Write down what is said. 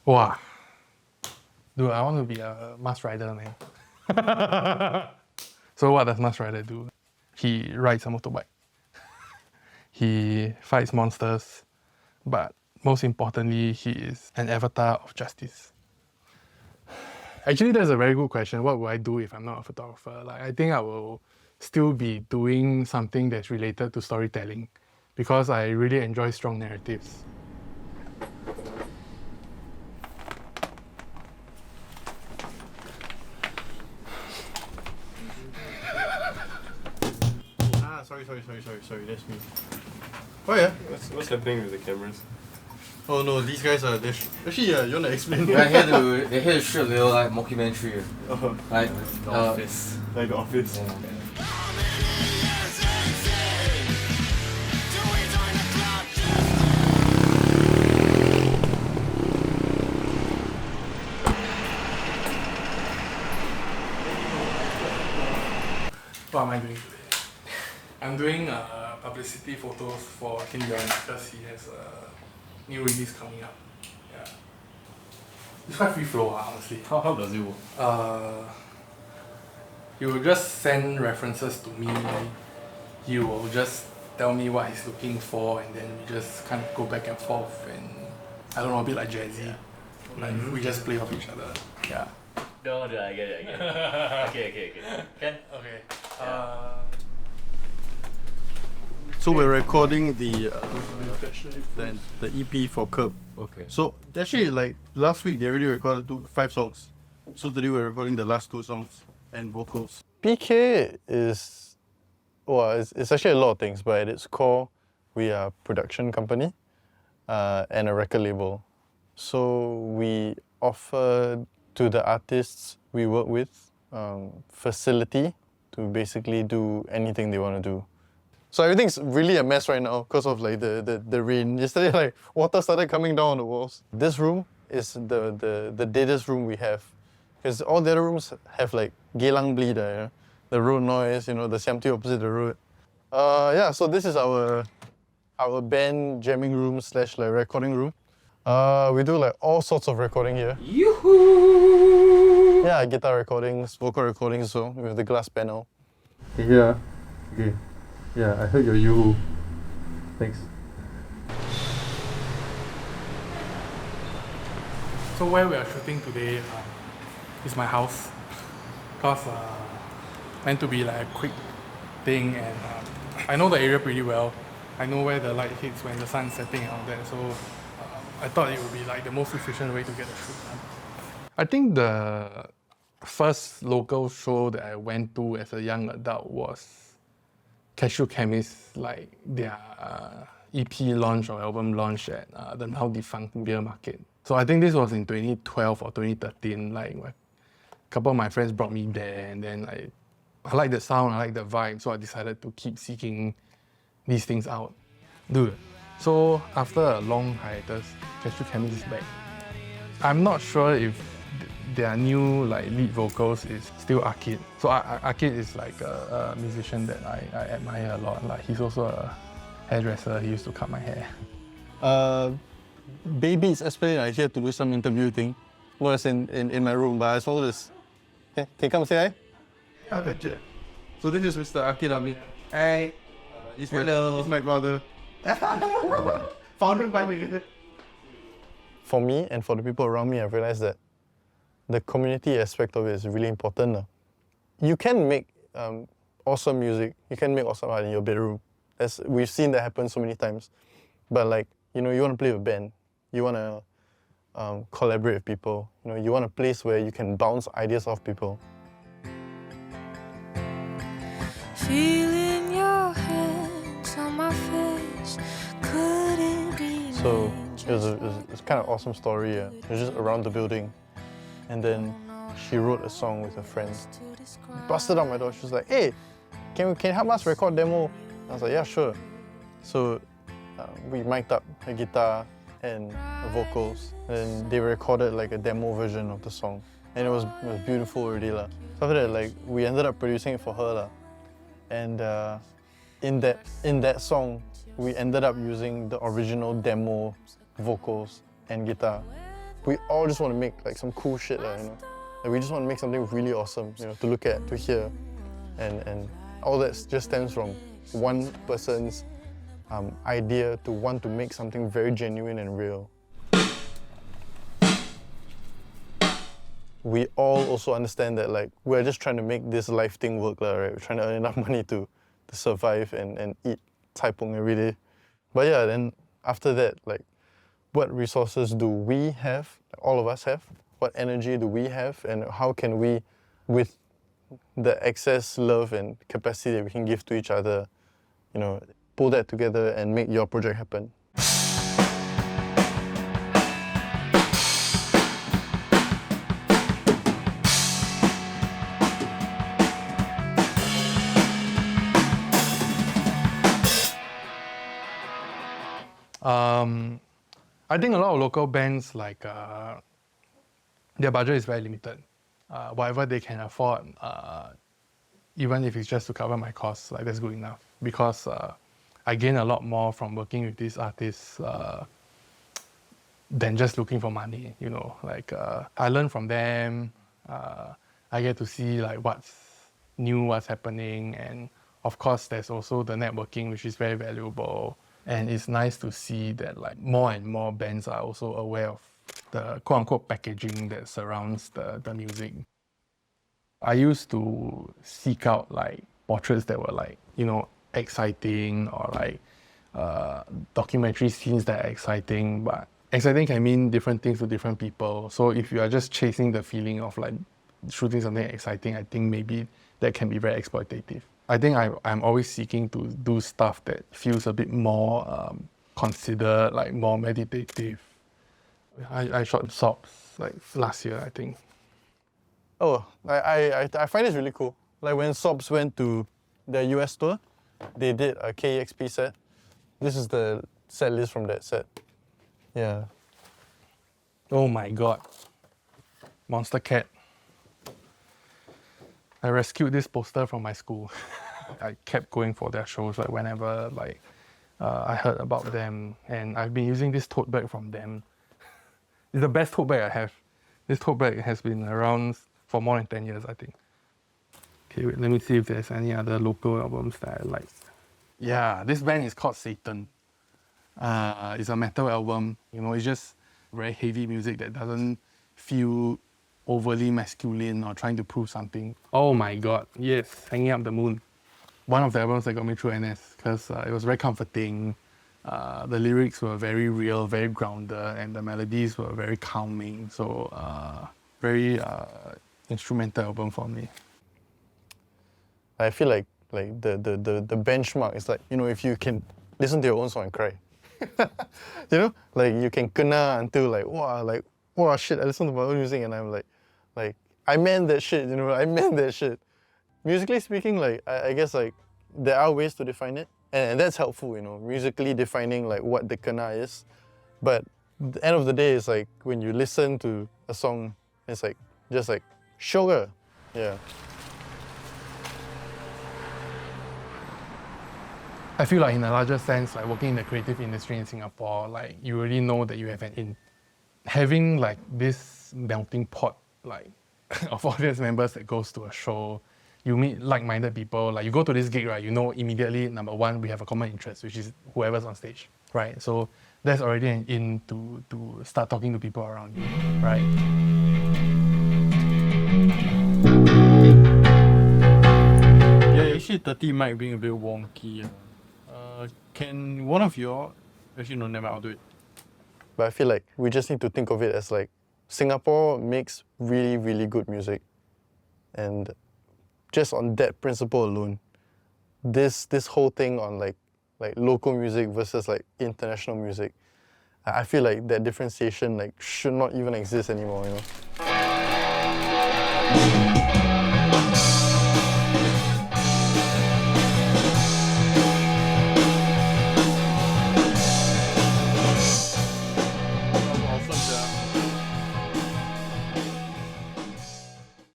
Wow. Dude, I want to be a mask rider, man. So what does mask rider do? He rides a motorbike. He fights monsters, but most importantly, he is an avatar of justice. Actually, that's a very good question. What would I do if I'm not a photographer? Like, I think I will still be doing something that's related to storytelling because I really enjoy strong narratives. Sorry, that's me. Oh yeah? What's happening with the cameras? Oh no, these guys are... Actually, you wanna explain? They're here to shoot a little like mockumentary. Like The Office. Like The Office. Yeah. What am I doing today? I'm doing publicity photos for Kim because he has a new release coming up. Yeah. It's quite free flow, honestly. How does it work? You will just send references to me. He will just tell me what he's looking for, and then we just kind of go back and forth, and I don't know, a bit like Jazzy. Yeah. Like we just play off each other. Yeah. No, I get it. Okay. Can? Okay. So we're recording the EP for Curb. Okay. So actually, like last week, they already recorded 5 songs. So today we're recording the last 2 songs and vocals. PK is, well, it's actually a lot of things, but at its core, we are a production company and a record label. So we offer to the artists we work with facility to basically do anything they want to do. So everything's really a mess right now because of like the rain. Yesterday, like water started coming down on the walls. This room is the deadest room we have, because all the other rooms have like gelang blida, you know? The road noise, you know, the siamti opposite the road. Yeah, so this is our band jamming room / like recording room. We do like all sorts of recording here. Yoo-hoo! Yeah, guitar recordings, vocal recordings, so with the glass panel. Yeah. Okay. Yeah, I heard your yoo-hoo. Thanks. So where we are shooting today is my house, because meant to be like a quick thing, and I know the area pretty well. I know where the light hits when the sun's setting and all that, so I thought it would be like the most efficient way to get the shoot done. I think the first local show that I went to as a young adult was Cashew Chemist, like their EP launch or album launch at the now defunct beer market. So I think this was in 2012 or 2013. Like a couple of my friends brought me there, and then I like the sound, I like the vibe, so I decided to keep seeking these things out. Dude, so after a long hiatus, Cashew Chemist is back. I'm not sure if their new like lead vocals is still Arkid. So Arkid is like a musician that I admire a lot. Like he's also a hairdresser. He used to cut my hair. Baybeats Esplanade are here to do some interview thing. Was in my room, but I saw this. Okay, can you come say hi? So this is Mr. Arkid Ami. Hey. He's Hello. my brother. Founded by me. For me and for the people around me, I've realized that the community aspect of it is really important. You can make awesome music, you can make awesome art in your bedroom. We've seen that happen so many times. But like, you know, you want to play with a band, you want to collaborate with people, you know, you want a place where you can bounce ideas off people. Feeling your hands on my face, could it be? So it was a kind of awesome story. It was just around the building. And then she wrote a song with her friend. Busted out my door. She was like, "Hey, can you help us record demo?" I was like, "Yeah, sure." So we mic'd up a guitar and vocals, and they recorded like a demo version of the song, and it was beautiful already lah. So after that, like we ended up producing it for her lah, and in that song, we ended up using the original demo vocals and guitar, we all just want to make like some cool shit, you know. Like, we just want to make something really awesome, you know, to look at, to hear, and all that just stems from one person's idea to want to make something very genuine and real. We all also understand that like we're just trying to make this life thing work, right? We're trying to earn enough money to survive and eat cai pong every day. But yeah, then after that, like, what resources do we have, all of us have? What energy do we have, and how can we, with the excess love and capacity that we can give to each other, you know, pull that together and make your project happen? I think a lot of local bands, like, their budget is very limited. Whatever they can afford, even if it's just to cover my costs, like, that's good enough. Because I gain a lot more from working with these artists than just looking for money, you know. Like, I learn from them, I get to see like what's new, what's happening, and of course there's also the networking, which is very valuable. And it's nice to see that like more and more bands are also aware of the quote-unquote packaging that surrounds the music. I used to seek out like portraits that were like, you know, exciting, or like documentary scenes that are exciting, but exciting can mean different things to different people. So if you are just chasing the feeling of like shooting something exciting, I think maybe that can be very exploitative. I think I'm always seeking to do stuff that feels a bit more considered, like more meditative. I shot Sobs like last year, I think. Oh, I find this really cool. Like when Sobs went to their US tour, they did a KEXP set. This is the set list from that set. Yeah. Oh my god. Monster Cat. I rescued this poster from my school. I kept going for their shows like whenever like I heard about them, and I've been using this tote bag from them. It's the best tote bag I have. This tote bag has been around for more than 10 years, I think. Okay, wait, let me see if there's any other local albums that I like. Yeah, this band is called Satan. It's a metal album. You know, it's just very heavy music that doesn't feel overly masculine or trying to prove something. Oh my god, yes, Hanging Up the Moon. One of the albums that got me through NS, because it was very comforting. The lyrics were very real, very grounded, and the melodies were very calming. So very instrumental album for me. I feel like the benchmark is like, you know, if you can listen to your own song and cry. You know? Like you can kena until like, wow, shit, I listen to my own music and I'm like, I meant that shit, you know, I meant that shit. Musically speaking, like, I guess like, there are ways to define it, and that's helpful, you know, musically defining like what the kena is. But at the end of the day, it's like, when you listen to a song, it's like, just like, sugar, yeah. I feel like in a larger sense, like working in the creative industry in Singapore, like you already know that you have an in. Having like this melting pot, like of audience members that goes to a show, you meet like-minded people. Like you go to this gig, right? You know immediately, number one, we have a common interest, which is whoever's on stage, right? So that's already an in to start talking to people around you, right? Yeah, actually 30 mic being a bit wonky. Can one of you actually no, never, I'll do it. But I feel like we just need to think of it as like, Singapore makes really, really good music. And just on that principle alone, this whole thing on like local music versus like international music, I feel like that differentiation like should not even exist anymore, you know.